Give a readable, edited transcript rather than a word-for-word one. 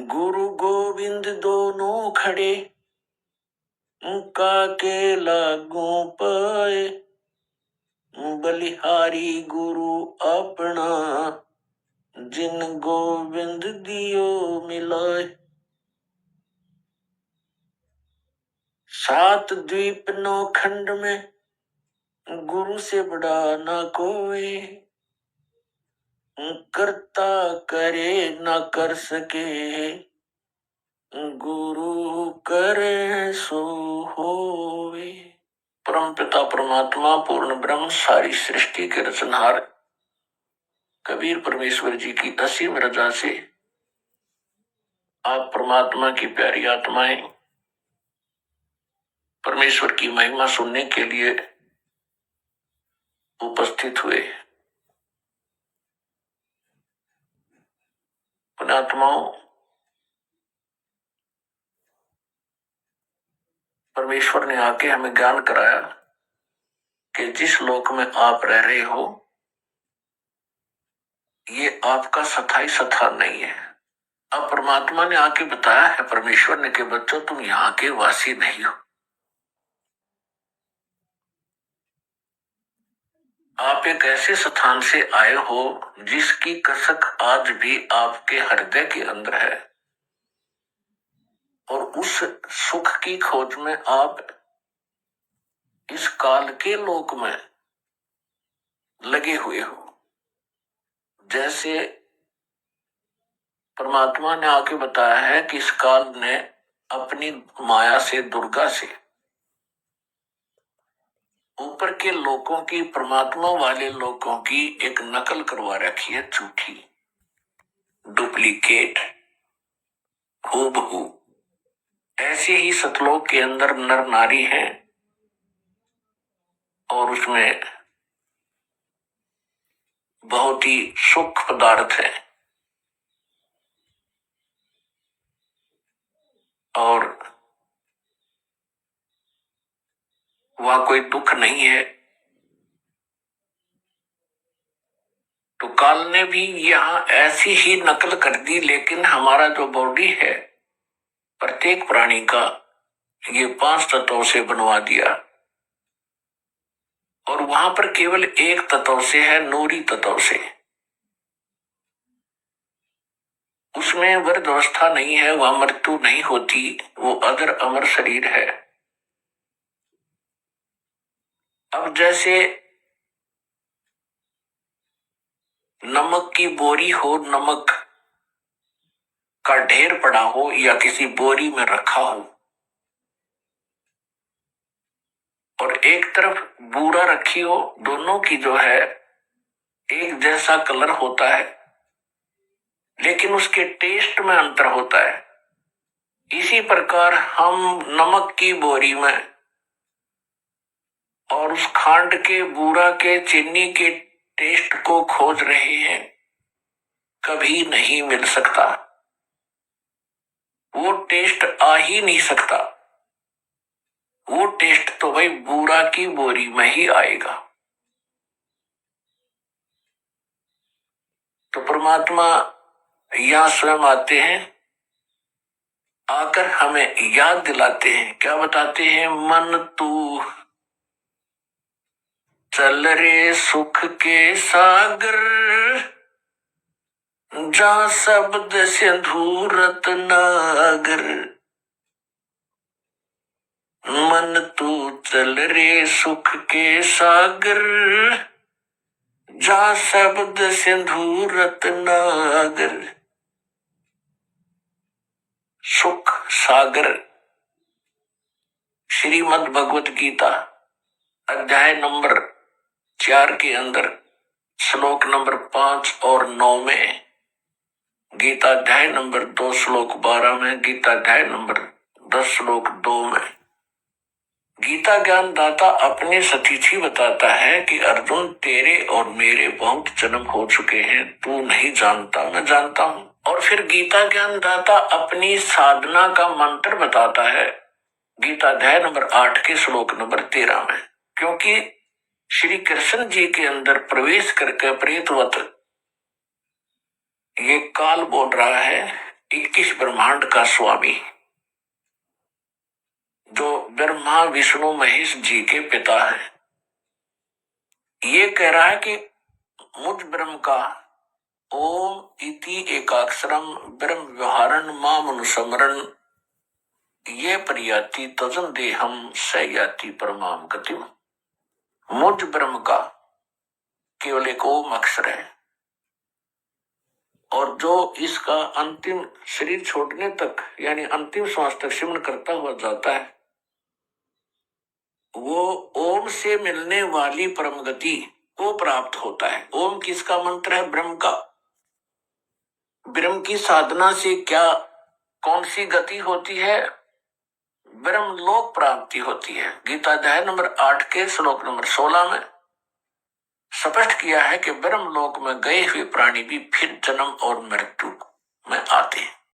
गुरु गोविंद दोनों खड़े, का के लागू पाए, बलिहारी गुरु अपना, जिन गोविंद दियो मिलाए। सात द्वीप नौ खंड में, गुरु से बड़ा ना कोई, करता करे ना कर सके, गुरु करे सो होवे। परम पिता परमात्मा पूर्ण ब्रह्म सारी सृष्टि के रचनहार कबीर परमेश्वर जी की असीम रजा से आप परमात्मा की प्यारी आत्माएं परमेश्वर की महिमा सुनने के लिए उपस्थित हुए। पुण्यात्माओं, परमेश्वर ने आके हमें ज्ञान कराया कि जिस लोक में आप रह रहे हो ये आपका स्थायी स्थान नहीं है। अब परमात्मा ने आके बताया है परमेश्वर ने कि बच्चों तुम यहाँ के वासी नहीं हो, आप एक ऐसे स्थान से आए हो जिसकी कसक आज भी आपके हृदय के अंदर है और उस सुख की खोज में आप इस काल के लोक में लगे हुए हो। जैसे परमात्मा ने आके बताया है कि इस काल ने अपनी माया से दुर्गा से ऊपर के लोगों की परमात्मा वाले लोगों की एक नकल करवा रखी है, झूठी डुप्लीकेट हूबहू। ऐसे ही सतलोक के अंदर नर नारी हैं और उसमें बहुत ही सुख पदार्थ है और वह कोई दुख नहीं है। तो काल ने भी यहां ऐसी ही नकल कर दी, लेकिन हमारा जो बॉडी है प्रत्येक प्राणी का ये 5 तत्वों से बनवा दिया और वहां पर केवल एक तत्व से है, नूरी तत्व से। उसमें वृद्ध अवस्था नहीं है, वह मृत्यु नहीं होती, वो अजर अमर शरीर है। अब जैसे नमक की बोरी हो, नमक का ढेर पड़ा हो या किसी बोरी में रखा हो और एक तरफ बूरा रखी हो, दोनों की जो है एक जैसा कलर होता है लेकिन उसके टेस्ट में अंतर होता है। इसी प्रकार हम नमक की बोरी में और उस खांड के बूरा के चीनी के टेस्ट को खोज रहे हैं, कभी नहीं मिल सकता, वो टेस्ट आ ही नहीं सकता। वो टेस्ट तो भाई बूरा की बोरी में ही आएगा। तो परमात्मा यहां स्वयं आते हैं, आकर हमें याद दिलाते हैं। क्या बताते हैं? मन तू चल रे सुख के सागर, जहां शब्द सिंधु रत्नागर। मन तू चल रे सुख के सागर, जहां शब्द सिंधु रत्नागर। सुख सागर श्रीमद् भगवत गीता अध्याय नंबर 4 के अंदर श्लोक नंबर 5 और 9 में, गीता अध्याय नंबर 2 श्लोक 12 में, गीता अध्याय नंबर 10 श्लोक 2 में गीता ज्ञान दाता अपने सतीथी बताता है कि अर्जुन तेरे और मेरे बहुत जन्म हो चुके हैं, तू नहीं जानता, मैं जानता हूं। और फिर गीता ज्ञान दाता अपनी साधना का मंत्र बताता है गीता अध्याय नंबर 8 के श्लोक नंबर 13 में। क्योंकि श्री कृष्ण जी के अंदर प्रवेश करके प्रेतवत ये काल बोल रहा है 21 ब्रह्मांड का स्वामी, जो ब्रह्मा विष्णु महेश जी के पिता है, ये कह रहा है कि मुझ ब्रह्म का ओम इति एकाक्षरम ब्रह्म व्यवहारन माम अनुसमरन ये परियाति तजन देहम स याति परमाम गतिम। मुझ ब्रह्म का केवल एक ओम अक्षर है, और जो इसका अंतिम शरीर छोड़ने तक यानी अंतिम श्वास तक सिमरण करता हुआ जाता है, वो ओम से मिलने वाली परम गति को प्राप्त होता है। ओम किसका मंत्र है? ब्रह्म का। ब्रह्म की साधना से क्या कौन सी गति होती है? ब्रह्म लोक प्राप्ति होती है। गीता अध्याय नंबर 8 के श्लोक नंबर 16 में स्पष्ट किया है कि ब्रह्म लोक में गए हुए प्राणी भी फिर जन्म और मृत्यु में आते हैं।